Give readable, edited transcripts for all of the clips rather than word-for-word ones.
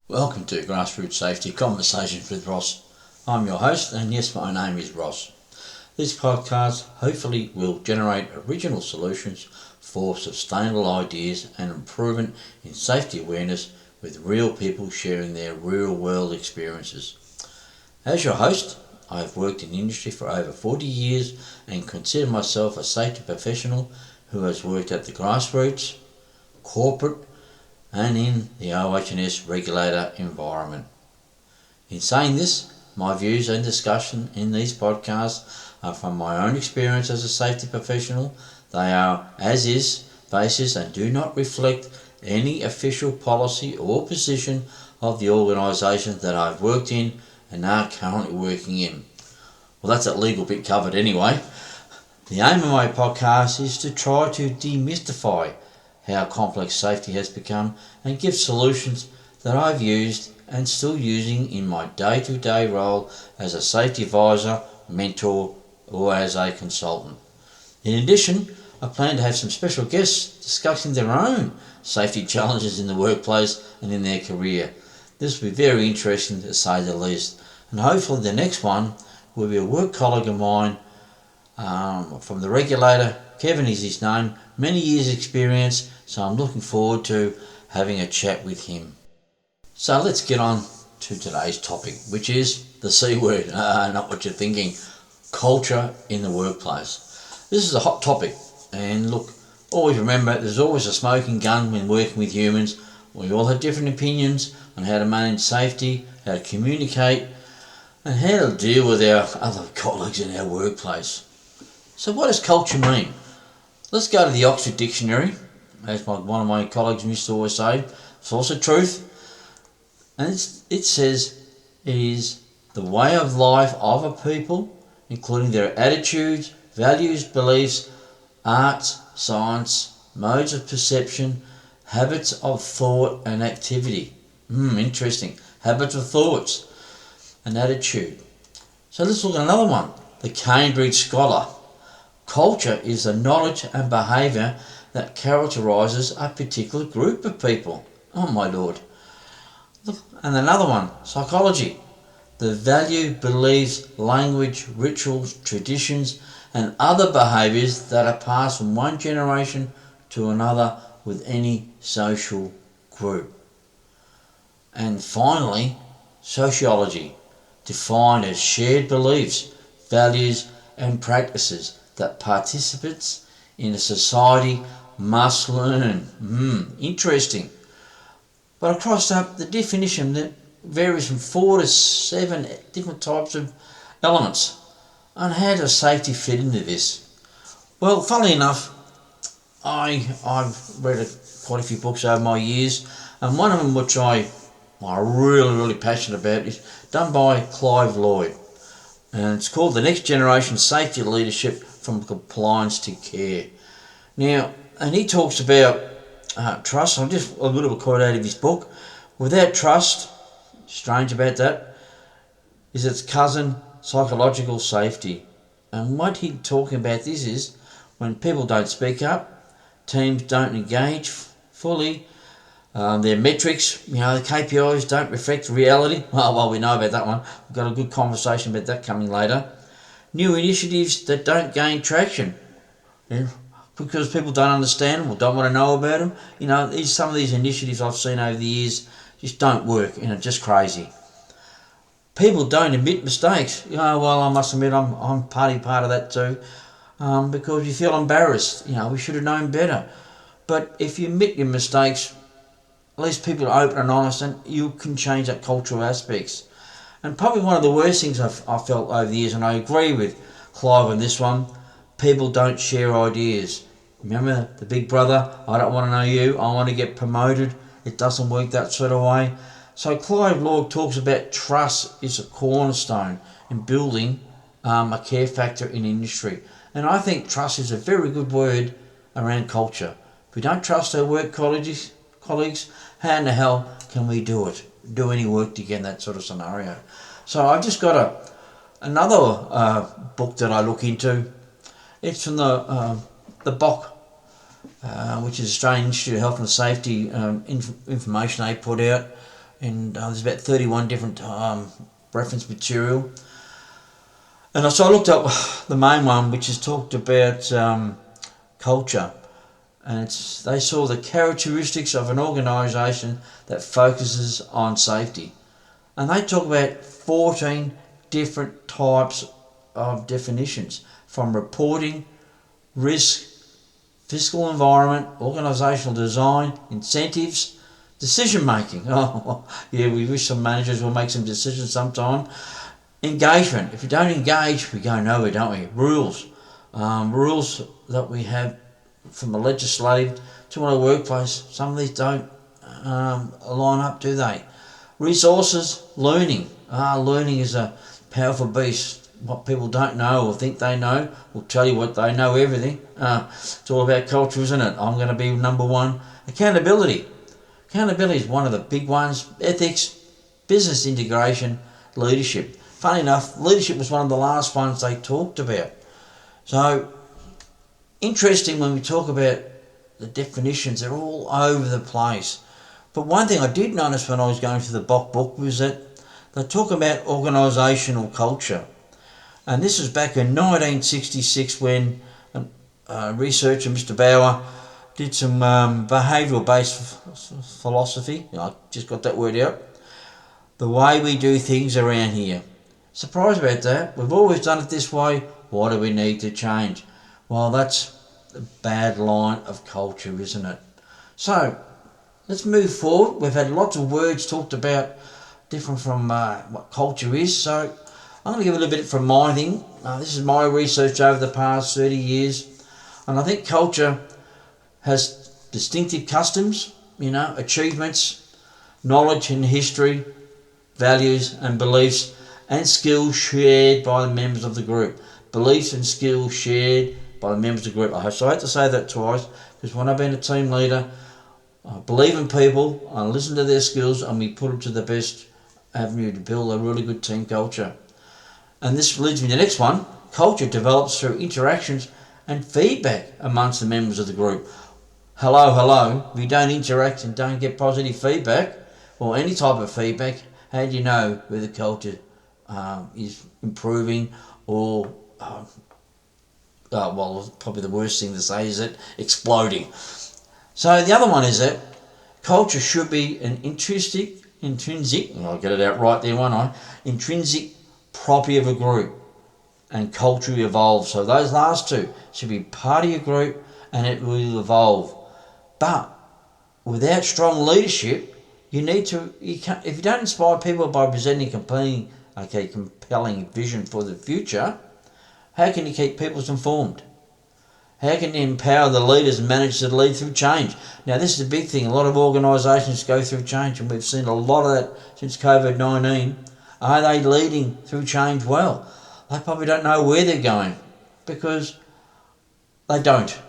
Welcome to Grassroots Safety Conversations with Ross. I'm your host, and yes, my name is Ross. This podcast hopefully will generate original solutions for sustainable ideas and improvement in safety awareness with real people sharing their real world experiences. As your host, I have worked in industry for over 40 years and consider myself a safety professional who has worked at the grassroots, corporate, and in the OH&S regulator environment. In saying this, my views and discussion in these podcasts are from my own experience as a safety professional. They are as is basis and do not reflect any official policy or position of the organisation that I've worked in and are currently working in. Well, that's that legal bit covered anyway. The aim of my podcast is to try to demystify how complex safety has become and give solutions that I've used and still using in my day-to-day role as a safety advisor, mentor, or as a consultant. In addition, I plan to have some special guests discussing their own safety challenges in the workplace and in their career. This will be very interesting to say the least, and hopefully the next one will be a work colleague of mine from the regulator. Kevin is his name, many years experience, so I'm looking forward to having a chat with him. So let's get on to today's topic, which is the C word, not what you're thinking, culture in the workplace. This is a hot topic, and look, always remember there's always a smoking gun when working with humans. We all have different opinions on how to manage safety, how to communicate, and how to deal with our other colleagues in our workplace. So what does culture mean? Let's go to the Oxford Dictionary, as one of my colleagues used to always say. It's also truth. And it says it is the way of life of a people, including their attitudes, values, beliefs, arts, science, modes of perception, habits of thought and activity. Interesting. Habits of thoughts and attitude. So let's look at another one. The Cambridge Scholar. Culture is the knowledge and behaviour that characterises a particular group of people. Oh my lord. And another one, psychology. The value, beliefs, language, rituals, traditions and other behaviours that are passed from one generation to another with any social group. And finally, sociology. Defined as shared beliefs, values and practices that participants in a society must learn. Interesting. But across the definition that varies from 4 to 7 different types of elements. And how does safety fit into this? Well, funnily enough, I've read quite a few books over my years, and one of them which I'm really passionate about is done by Clive Lloyd. And it's called The Next Generation Safety Leadership from Compliance to Care. Now, and he talks about trust. I'm just a little bit quote out of his book. Without trust, strange about that, is its cousin, psychological safety. And what he's talking about this is when people don't speak up, teams don't engage fully, their metrics, the KPIs don't reflect reality. Well, we know about that one. We've got a good conversation about that coming later. New initiatives that don't gain traction because people don't understand them or don't want to know about them. Some of these initiatives I've seen over the years just don't work, just crazy. People don't admit mistakes. I must admit I'm part of that too, because you feel embarrassed. We should have known better. But if you admit your mistakes, at least people are open and honest, and you can change that cultural aspects. And probably one of the worst things I've felt over the years, and I agree with Clive on this one, people don't share ideas. Remember the big brother, I don't want to know you, I want to get promoted. It doesn't work that sort of way. So Clive Lloyd talks about trust is a cornerstone in building a care factor in industry. And I think trust is a very good word around culture. If we don't trust our work colleagues, how in the hell can we do any work together in that sort of scenario? So I've just got another book that I look into. It's from the BOC, which is Australian Institute of Health and Safety information they put out. and there's about 31 different reference material. And so I looked up the main one, which is talked about culture, and they saw the characteristics of an organisation that focuses on safety, and they talk about 14 different types of definitions, from reporting, risk, fiscal environment, organisational design, incentives, decision making. Oh, yeah, we wish some managers will make some decisions sometime. Engagement. If you don't engage, we go nowhere, don't we? Rules. Rules that we have from the legislative to our workplace, some of these don't line up, do they? Resources. Learning. Learning is a powerful beast. What people don't know or think they know will tell you what they know everything. It's all about culture, isn't it? I'm going to be number one. Accountability. Accountability is one of the big ones. Ethics, business integration, leadership. Funny enough, leadership was one of the last ones they talked about. So, interesting when we talk about the definitions, they're all over the place. But one thing I did notice when I was going through the Bock book was that they talk about organisational culture. And this was back in 1966 when researcher Mr. Bauer did some behavioural-based philosophy. I just got that word out. The way we do things around here. Surprised about that. We've always done it this way. Why do we need to change? Well, that's a bad line of culture, isn't it? So, let's move forward. We've had lots of words talked about different from what culture is. So, I'm going to give a little bit from my thing. This is my research over the past 30 years. And I think culture has distinctive customs, achievements, knowledge and history, values and beliefs, and skills shared by the members of the group. Beliefs and skills shared by the members of the group. So I had to say that twice, because when I've been a team leader, I believe in people, I listen to their skills, and we put them to the best avenue to build a really good team culture. And this leads me to the next one. Culture develops through interactions and feedback amongst the members of the group. Hello. If you don't interact and don't get positive feedback, or any type of feedback, how do you know whether culture is improving or, probably the worst thing to say is it exploding. So the other one is that culture should be an intrinsic, I'll get it out right there, won't I? Intrinsic property of a group, and culture evolves. So those last two should be part of your group, and it will evolve. But without strong leadership, if you don't inspire people by presenting compelling vision for the future, how can you keep people informed? How can you empower the leaders and manage to lead through change? Now, this is a big thing. A lot of organisations go through change, and we've seen a lot of that since COVID-19. Are they leading through change well? They probably don't know where they're going because they don't.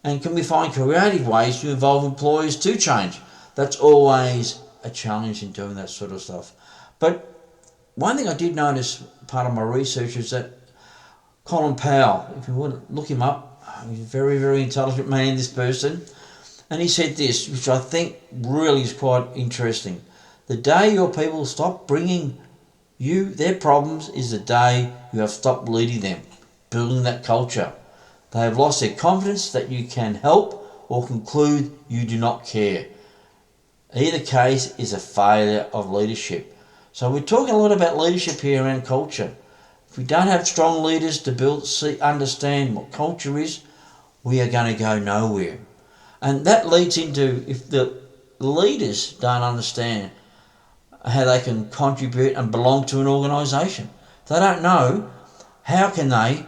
And can we find creative ways to involve employees to change? That's always a challenge in doing that sort of stuff. But one thing I did notice, part of my research, is that Colin Powell, if you want to look him up, he's a very, very intelligent man, this person, and he said this, which I think really is quite interesting. The day your people stop bringing you their problems is the day you have stopped leading them, building that culture. They have lost their confidence that you can help or conclude you do not care. Either case is a failure of leadership. So we're talking a lot about leadership here around culture. If we don't have strong leaders to understand what culture is, we are going to go nowhere. And that leads into, if the leaders don't understand how they can contribute and belong to an organisation, if they don't know, how can they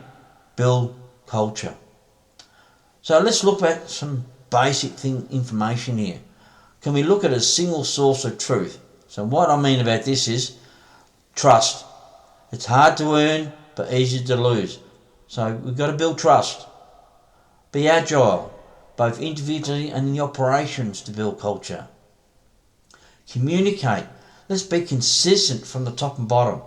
build culture? So let's look at some basic information here. Can we look at a single source of truth? So what I mean about this is trust. It's hard to earn, but easy to lose. So we've got to build trust. Be agile, both individually and in the operations, to build culture. Communicate. Let's be consistent from the top and bottom.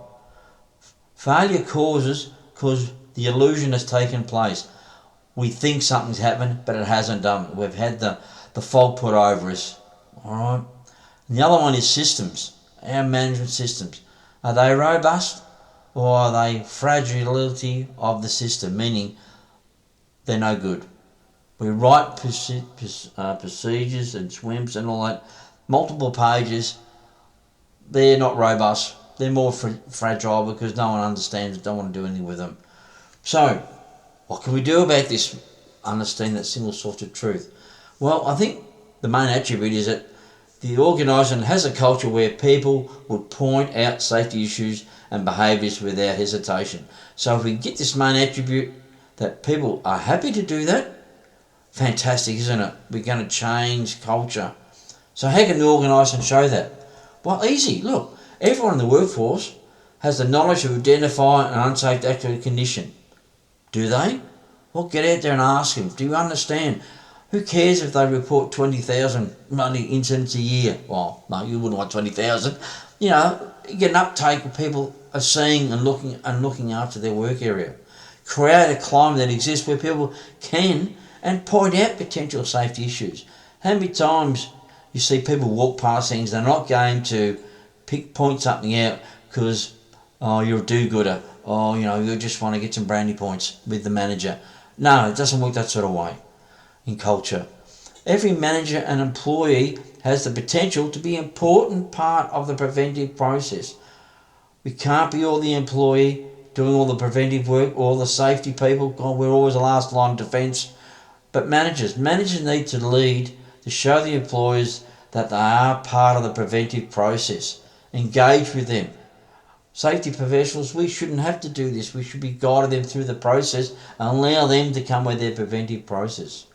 Failure causes because the illusion has taken place. We think something's happened, but it hasn't done. We've had the fog put over us. All right. And the other one is systems. Our management systems. Are they robust or are they fragility of the system, meaning they're no good? We write procedures and SWMs and all that, multiple pages. They're not robust. They're more fragile because no one understands, don't want to do anything with them. So, what can we do about this? Understand that single source of truth. Well, I think the main attribute is that the organisation has a culture where people would point out safety issues and behaviours without hesitation. So if we get this main attribute that people are happy to do that, fantastic, isn't it? We're going to change culture. So how can the organisation show that? Well, easy. Look, everyone in the workforce has the knowledge to identify an unsafe activity condition. Do they? Well, get out there and ask them. Do you understand? Who cares if they report 20,000 money incidents a year? Well, no, you wouldn't want 20,000. You know, get an uptake of people are seeing and looking after their work area. Create a climate that exists where people can and point out potential safety issues. How many times you see people walk past things, they're not going to point something out because, oh, you're a do-gooder, or, you know, you just want to get some brownie points with the manager. No, it doesn't work that sort of way in culture. Every manager and employee has the potential to be an important part of the preventive process. We can't be all the employee doing all the preventive work, all the safety people. God, we're always the last line of defence. But managers need to lead to show the employers that they are part of the preventive process. Engage with them. Safety professionals, we shouldn't have to do this. We should be guiding them through the process and allow them to come with their preventive process.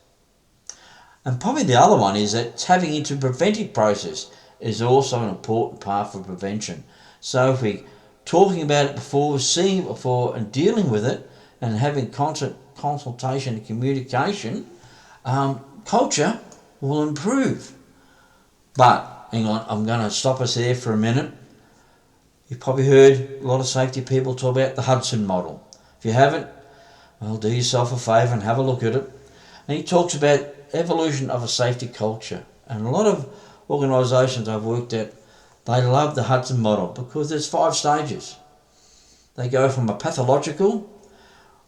And probably the other one is that tapping into preventive process is also an important part for prevention. So if we're talking about it before, seeing it before and dealing with it and having constant consultation and communication, culture will improve. But, hang on, I'm going to stop us there for a minute. You've probably heard a lot of safety people talk about the Hudson model. If you haven't, well, do yourself a favour and have a look at it. And he talks about evolution of a safety culture. And a lot of organisations I've worked at, they love the Hudson model because there's 5 stages. They go from a pathological,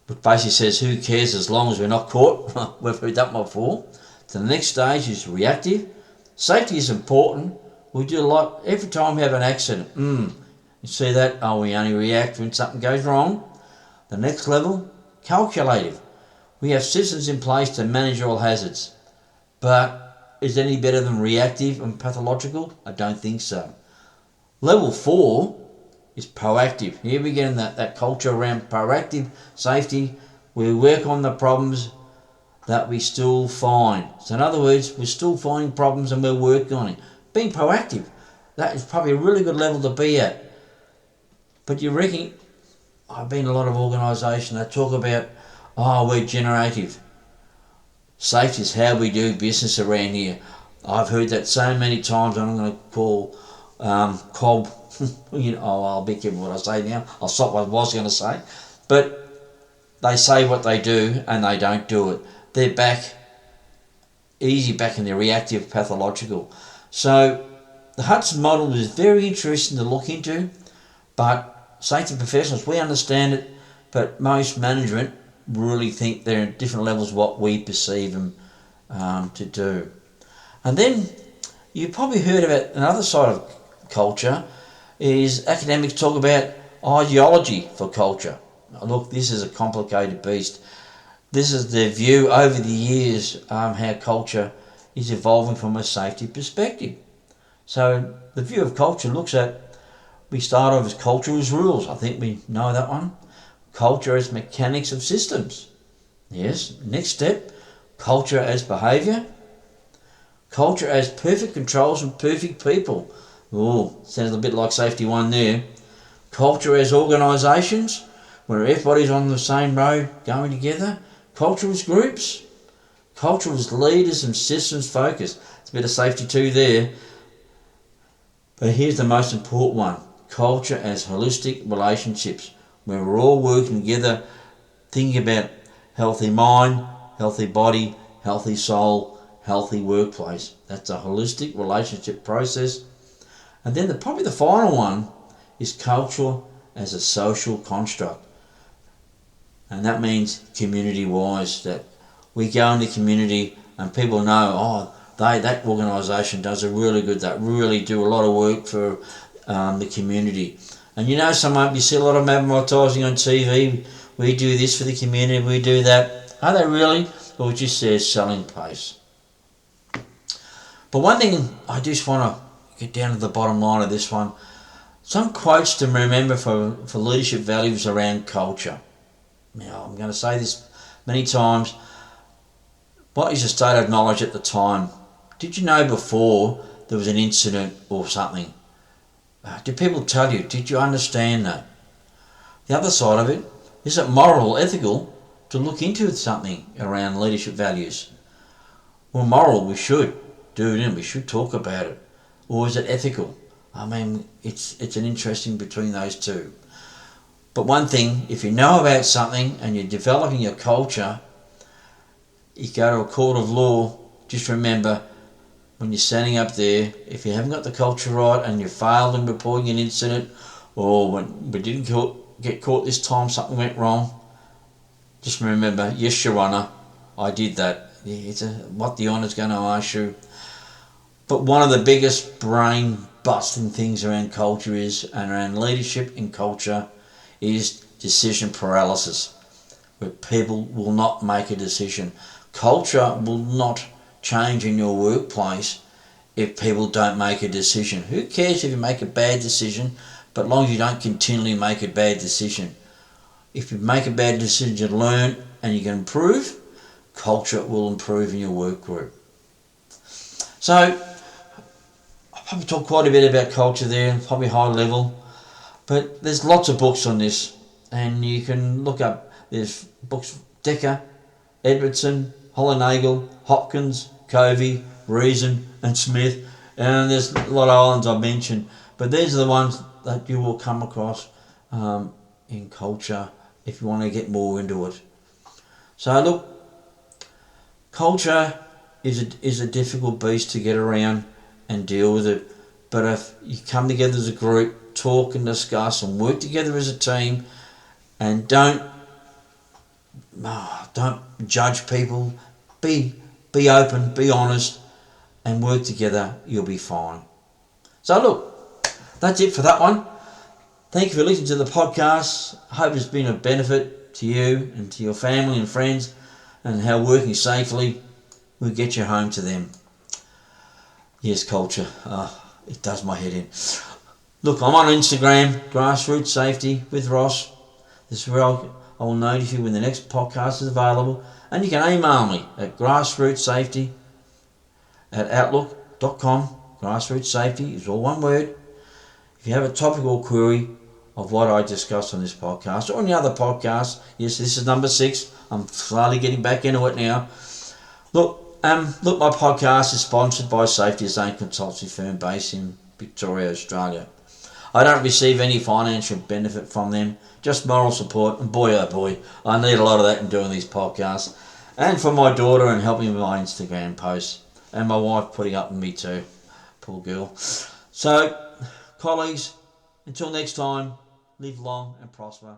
which basically says who cares as long as we're not caught, we've heard that before, to the next stage is reactive. Safety is important. We do a lot, every time we have an accident, you see that, we only react when something goes wrong. The next level, calculative. We have systems in place to manage all hazards. But is it any better than reactive and pathological? I don't think so. Level 4 is proactive. Here we get in that culture around proactive safety. We work on the problems that we still find. So in other words, we're still finding problems and we're working on it. Being proactive, that is probably a really good level to be at. But you reckon, I've been in a lot of organisations that talk about, we're generative. Safety is how we do business around here. I've heard that so many times, and I'm going to call Cobb, I'll be careful what I say now. I'll stop what I was going to say. But they say what they do and they don't do it. They're back in the reactive pathological. So the Hudson model is very interesting to look into, but safety professionals, we understand it, but most management really think they're at different levels what we perceive them to do. And then you've probably heard about another side of culture is academics talk about ideology for culture. Now, look, this is a complicated beast. This is their view over the years how culture is evolving from a safety perspective. So the view of culture looks at, we start off as culture as rules. I think we know that one. Culture as mechanics of systems. Yes. Next step, culture as behaviour. Culture as perfect controls and perfect people. Oh, sounds a bit like safety 1 there. Culture as organisations, where everybody's on the same road going together. Culture as groups. Culture as leaders and systems focus. It's a bit of safety 2 there. But here's the most important one. Culture as holistic relationships, where we're all working together, thinking about healthy mind, healthy body, healthy soul, healthy workplace. That's a holistic relationship process. And then probably the final one is culture as a social construct. And that means community-wise, that we go in the community and people know, that organisation does that really do a lot of work for the community. And you see a lot of advertising on TV, we do this for the community, we do that. Are they really? Or just their selling pace? But one thing I just want to get down to the bottom line of this one, some quotes to remember for leadership values around culture. Now, I'm going to say this many times. What is your state of knowledge at the time? Did you know before there was an incident or something? Did people tell you? Did you understand that? The other side of it, is it moral, ethical to look into something around leadership values? Well, moral, we should do it and we should talk about it. Or is it ethical? I mean, it's an interesting between those two. But one thing, if you know about something and you're developing your culture, you go to a court of law, just remember, when you're standing up there, if you haven't got the culture right and you failed in reporting an incident, or when we didn't get caught this time, something went wrong, just remember, yes, Your Honour, I did that. It's what the Honour's going to ask you. But one of the biggest brain-busting things around culture and around leadership in culture is decision paralysis, where people will not make a decision. Culture will not change in your workplace if people don't make a decision. Who cares if you make a bad decision, but as long as you don't continually make a bad decision. If you make a bad decision, you learn and you can improve, culture will improve in your work group. So, I probably talked quite a bit about culture there, probably high level, but there's lots of books on this, and you can look up, there's books, Decker, Edwardson, Hollernagel, Hopkins, Covey, Reason and Smith, and there's a lot of islands I mentioned, but these are the ones that you will come across in culture if you want to get more into it. So look, culture is a difficult beast to get around and deal with it, but if you come together as a group, talk and discuss and work together as a team, and don't judge people, be open, be honest, and work together, you'll be fine. So look, that's it for that one. Thank you for listening to the podcast. I hope it's been of benefit to you and to your family and friends, and how working safely will get you home to them. Yes, culture. It does my head in. Look, I'm on Instagram, Grassroots Safety with Ross. This is where I will notify you when the next podcast is available. And you can email me at grassrootsafety@outlook.com. Grassroots Safety is all one word. If you have a topic or query of what I discussed on this podcast or any other podcast, yes, this is number 6. I'm slowly getting back into it now. Look, my podcast is sponsored by Safety Zone Consultancy firm based in Victoria, Australia. I don't receive any financial benefit from them, just moral support, and boy oh boy, I need a lot of that in doing these podcasts, and for my daughter and helping with my Instagram posts, and my wife putting up with me too, poor girl. So, colleagues, until next time, live long and prosper.